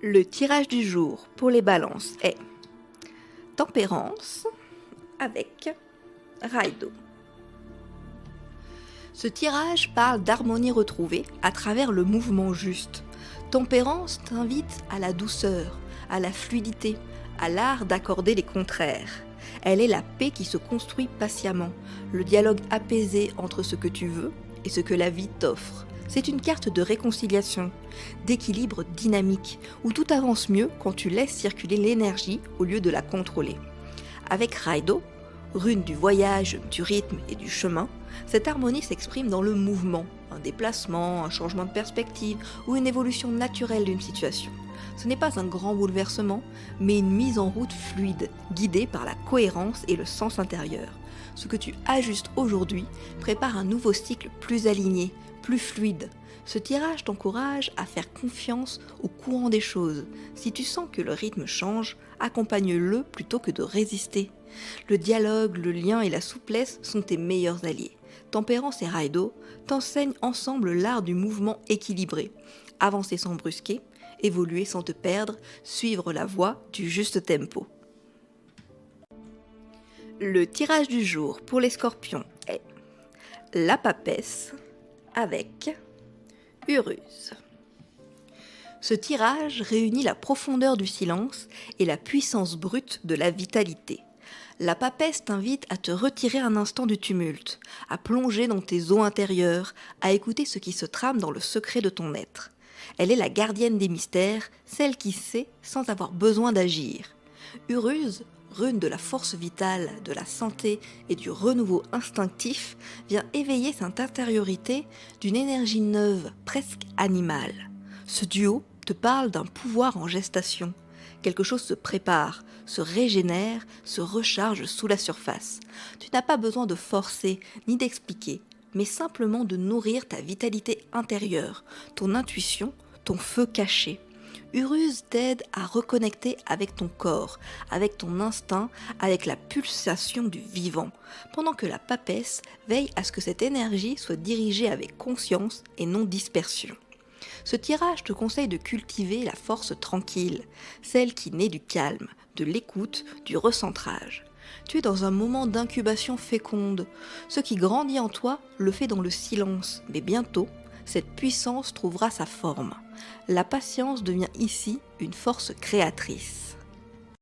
Le tirage du jour pour les balances est Tempérance avec Raido. Ce tirage parle d'harmonie retrouvée à travers le mouvement juste. Tempérance t'invite à la douceur, à la fluidité, à l'art d'accorder les contraires. Elle est la paix qui se construit patiemment, le dialogue apaisé entre ce que tu veux et ce que la vie t'offre. C'est une carte de réconciliation, d'équilibre dynamique, où tout avance mieux quand tu laisses circuler l'énergie au lieu de la contrôler. Avec Raido, rune du voyage, du rythme et du chemin, cette harmonie s'exprime dans le mouvement, un déplacement, un changement de perspective ou une évolution naturelle d'une situation. Ce n'est pas un grand bouleversement, mais une mise en route fluide, guidée par la cohérence et le sens intérieur. Ce que tu ajustes aujourd'hui prépare un nouveau cycle plus aligné, plus fluide. Ce tirage t'encourage à faire confiance au courant des choses. Si tu sens que le rythme change, accompagne-le plutôt que de résister. Le dialogue, le lien et la souplesse sont tes meilleurs alliés. Tempérance et Raido t'enseignent ensemble l'art du mouvement équilibré. Avancer sans brusquer, évoluer sans te perdre, suivre la voie du juste tempo. Le tirage du jour pour les scorpions est la papesse avec Uruse. Ce tirage réunit la profondeur du silence et la puissance brute de la vitalité. La papesse t'invite à te retirer un instant du tumulte, à plonger dans tes eaux intérieures, à écouter ce qui se trame dans le secret de ton être. Elle est la gardienne des mystères, celle qui sait sans avoir besoin d'agir. Uruse, rune de la force vitale, de la santé et du renouveau instinctif, vient éveiller cette intériorité d'une énergie neuve, presque animale. Ce duo te parle d'un pouvoir en gestation. Quelque chose se prépare, se régénère, se recharge sous la surface. Tu n'as pas besoin de forcer ni d'expliquer, mais simplement de nourrir ta vitalité intérieure, ton intuition, ton feu caché. Uruse t'aide à reconnecter avec ton corps, avec ton instinct, avec la pulsation du vivant, pendant que la papesse veille à ce que cette énergie soit dirigée avec conscience et non dispersion. Ce tirage te conseille de cultiver la force tranquille, celle qui naît du calme, de l'écoute, du recentrage. Tu es dans un moment d'incubation féconde. Ce qui grandit en toi le fait dans le silence, mais bientôt, cette puissance trouvera sa forme. La patience devient ici une force créatrice.